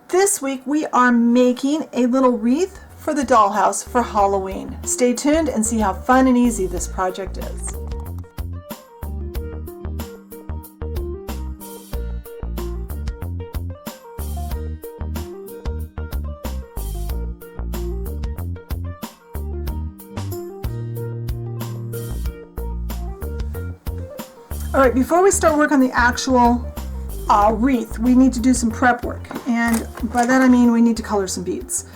This week we are making a little wreath for the dollhouse for Halloween. Stay tuned and see how fun and easy this project is. All right, before we start work on the actual wreath, we need to do some prep work. And by that I mean we need to color some beads.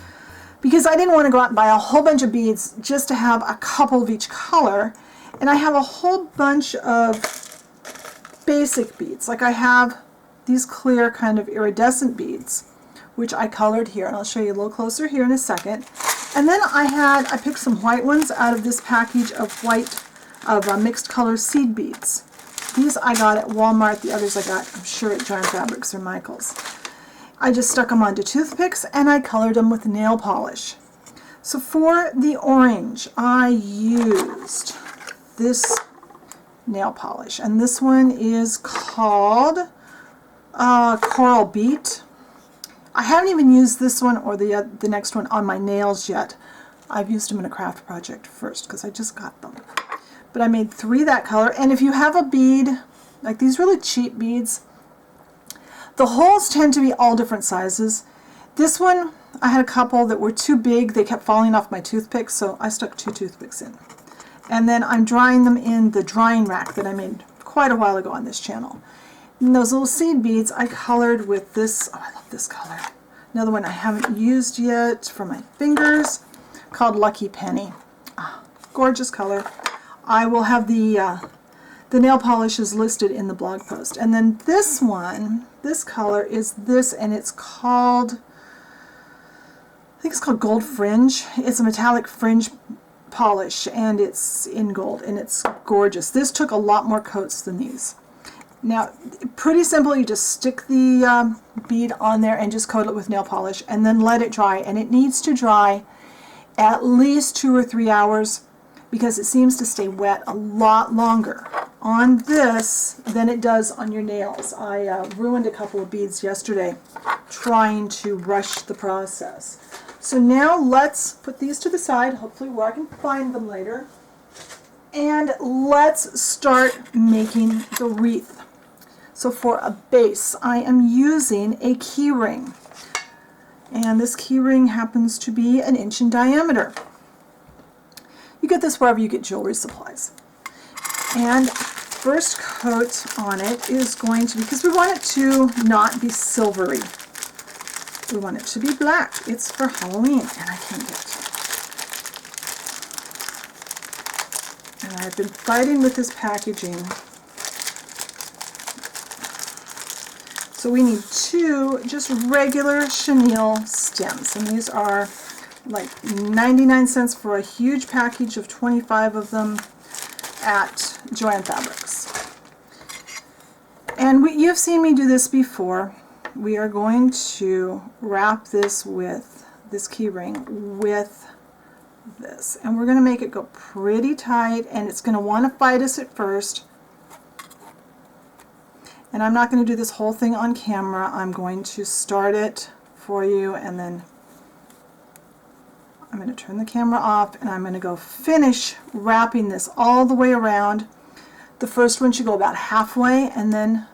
Because I didn't want to go out and buy a whole bunch of beads just to have a couple of each color. And I have a whole bunch of basic beads. Like I have these clear kind of iridescent beads, which I colored here. And I'll show you a little closer here in a second. And then I picked some white ones out of this package of mixed color seed beads. These I got at Walmart. The others I got, I'm sure, at Giant Fabrics or Michael's. I just stuck them onto toothpicks and I colored them with nail polish. So for the orange, I used this nail polish. And this one is called Coral Beet. I haven't even used this one or the next one on my nails yet. I've used them in a craft project first because I just got them. But I made 3 that color, and if you have a bead, like these really cheap beads, the holes tend to be all different sizes. This one, I had a couple that were too big. They kept falling off my toothpicks, so I stuck 2 toothpicks in. And then I'm drying them in the drying rack that I made quite a while ago on this channel. And those little seed beads I colored with this, oh, I love this color. Another one I haven't used yet for my fingers, called Lucky Penny. Ah, gorgeous color. I will have the nail polishes listed in the blog post. And then this one, this color is this, and it's called, I think it's called Gold Fringe. It's a metallic fringe polish, and it's in gold, and it's gorgeous. This took a lot more coats than these. Now, pretty simple. You just stick the bead on there and just coat it with nail polish, and then let it dry. And it needs to dry at least 2 or 3 hours, because it seems to stay wet a lot longer on this than it does on your nails. I ruined a couple of beads yesterday trying to rush the process. So now let's put these to the side, hopefully where I can find them later, and let's start making the wreath. So for a base, I am using a key ring, and this key ring happens to be 1 inch in diameter. You get this wherever you get jewelry supplies. And first coat on it is going to be, because we want it to not be silvery. We want it to be black. It's for Halloween, and I can't get it. And I've been fighting with this packaging. So we need 2 just regular chenille stems, and these are like 99 cents for a huge package of 25 of them at Giant Fabrics. And you've seen me do this before. We are going to wrap this with this key ring with this, and we're going to make it go pretty tight, and it's going to want to fight us at first. And I'm not going to do this whole thing on camera. I'm going to start it for you, and then I'm going to turn the camera off, and I'm going to go finish wrapping this all the way around. The first one should go about halfway, and then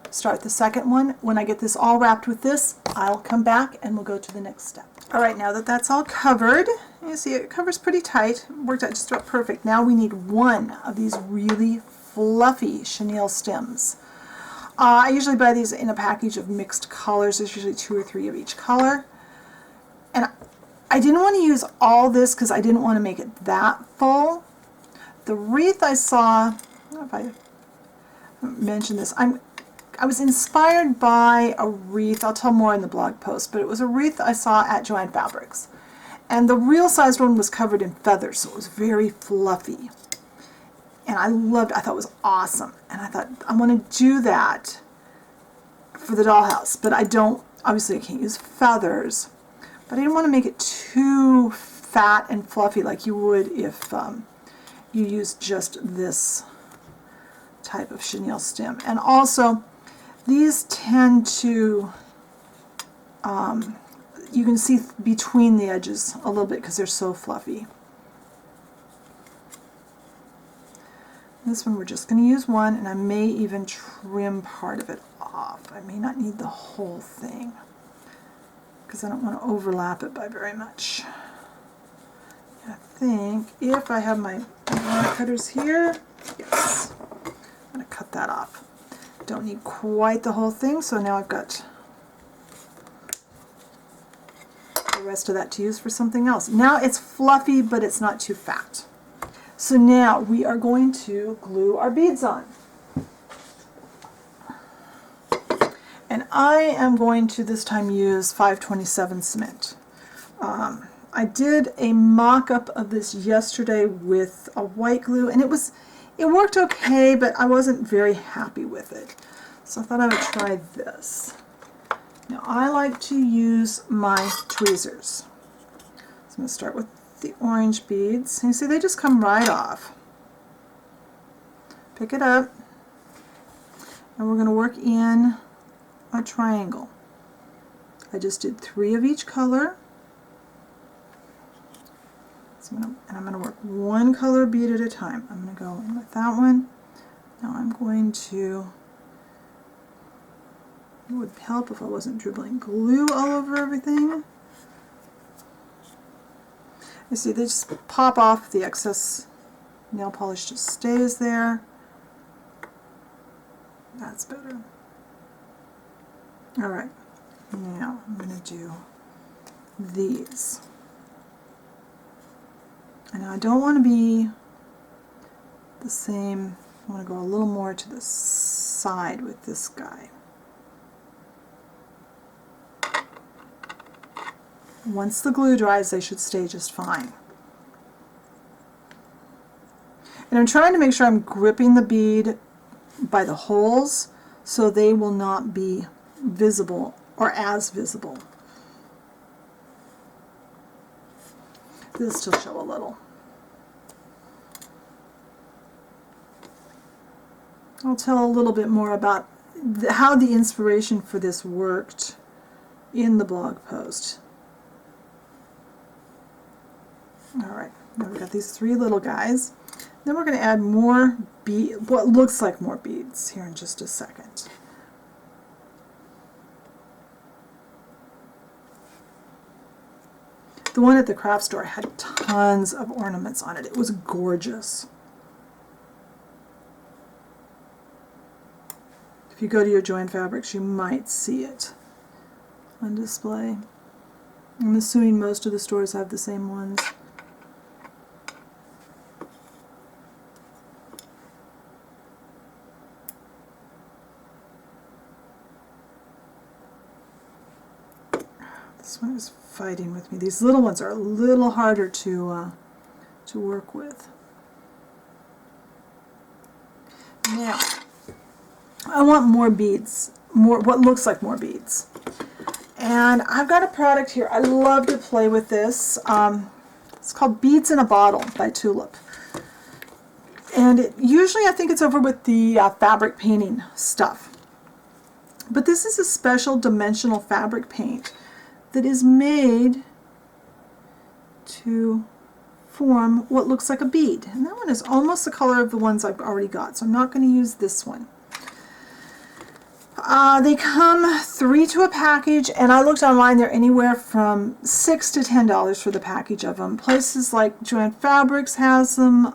start the second one. When I get this all wrapped with this, I'll come back and we'll go to the next step. All right, now that that's all covered, you see it covers pretty tight. It worked out just about perfect. Now we need 1 of these really fluffy chenille stems. I usually buy these in a package of mixed colors. There's usually 2 or 3 of each color. And I didn't want to use all this because I didn't want to make it that full. The wreath I saw, I don't know if I mentioned this, I was inspired by a wreath. I'll tell more in the blog post, but it was a wreath I saw at Giant Fabrics. And the real sized one was covered in feathers, so it was very fluffy. And I loved it. I thought it was awesome. And I thought, I want to do that for the dollhouse, but I don't, obviously I can't use feathers. But I didn't want to make it too fat and fluffy like you would if you used just this type of chenille stem. And also, these tend to you can see between the edges a little bit because they're so fluffy. This one we're just going to use one, and I may even trim part of it off. I may not need the whole thing because I don't want to overlap it by very much. I think if I have my cutters here, yes, I'm going to cut that off. Don't need quite the whole thing, so now I've got the rest of that to use for something else. Now it's fluffy, but it's not too fat. So now we are going to glue our beads on. And I am going to this time use 527 cement. I did a mock-up of this yesterday with a white glue, and it worked okay, but I wasn't very happy with it. So I thought I would try this. Now I like to use my tweezers. So I'm going to start with the orange beads. And you see they just come right off. Pick it up, and we're going to work in a triangle. I just did 3 of each color. So I'm going to work one color bead at a time. I'm going to go in with that one. Now I'm going to, it would help if I wasn't dribbling glue all over everything. You see, they just pop off, the excess nail polish just stays there. That's better. Alright, now I'm going to do these. And I don't want to be the same, I want to go a little more to the side with this guy. Once the glue dries, they should stay just fine. And I'm trying to make sure I'm gripping the bead by the holes so they will not be visible or as visible. This still show a little. I'll tell a little bit more about how the inspiration for this worked in the blog post. Alright, now we've got these 3 little guys. Then we're going to add more what looks like more beads here in just a second. The one at the craft store had tons of ornaments on it. It was gorgeous. If you go to your Joann Fabrics, you might see it on display. I'm assuming most of the stores have the same ones. This one is fighting with me. These little ones are a little harder to work with. Now, I want more beads, what looks like more beads. And I've got a product here. I love to play with this. It's called Beads in a Bottle by Tulip. And usually I think it's over with the fabric painting stuff. But this is a special dimensional fabric paint that is made to form what looks like a bead. And that one is almost the color of the ones I've already got, so I'm not going to use this one. They come 3 to a package, and I looked online, they're anywhere from $6 to $10 for the package of them. Places like Joann Fabrics has them,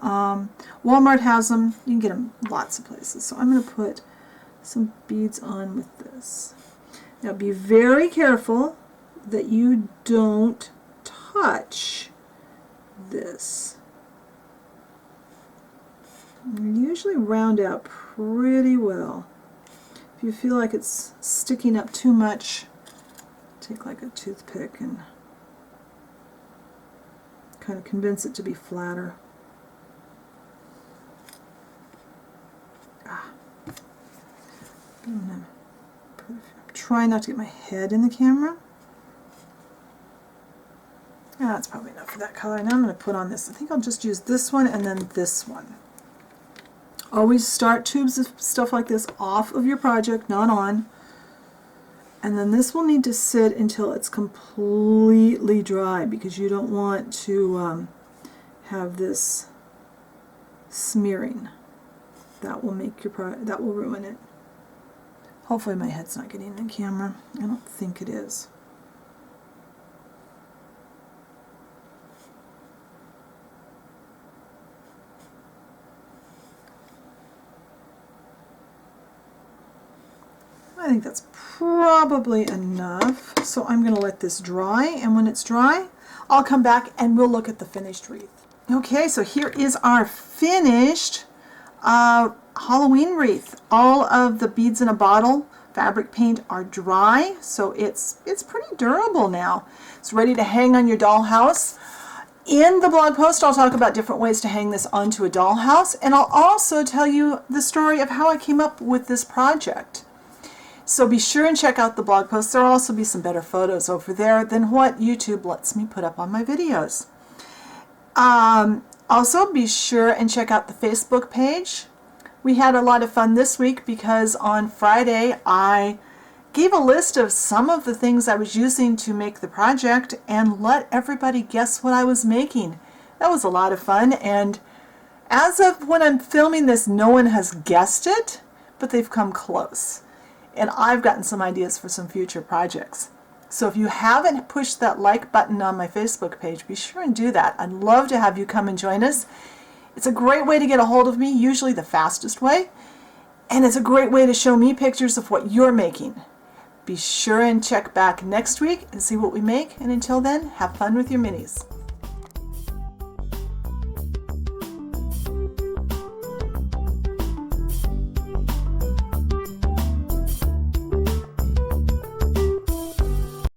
Walmart has them, you can get them lots of places. So I'm going to put some beads on with this. Now be very careful that you don't touch this. You usually round out pretty well. If you feel like it's sticking up too much, take like a toothpick and kind of convince it to be flatter. I'm trying not to get my head in the camera. That's probably enough for that color. Now I'm going to put on this. I think I'll just use this one and then this one. Always start tubes of stuff like this off of your project, not on. And then this will need to sit until it's completely dry, because you don't want to have this smearing. That will make that will ruin it. Hopefully my head's not getting in the camera. I don't think it is. I think that's probably enough. So I'm going to let this dry, and when it's dry, I'll come back and we'll look at the finished wreath. Okay, so here is our finished Halloween wreath. All of the beads in a bottle fabric paint are dry, so it's pretty durable now. It's ready to hang on your dollhouse. In the blog post, I'll talk about different ways to hang this onto a dollhouse, and I'll also tell you the story of how I came up with this project. So be sure and check out the blog post. There'll also be some better photos over there than what YouTube lets me put up on my videos. Also be sure and check out the Facebook page. We had a lot of fun this week because on Friday I gave a list of some of the things I was using to make the project and let everybody guess what I was making. That was a lot of fun, and as of when I'm filming this, no one has guessed it, but they've come close. And I've gotten some ideas for some future projects. So if you haven't pushed that like button on my Facebook page, be sure and do that. I'd love to have you come and join us. It's a great way to get a hold of me, usually the fastest way. And it's a great way to show me pictures of what you're making. Be sure and check back next week and see what we make. And until then, have fun with your minis.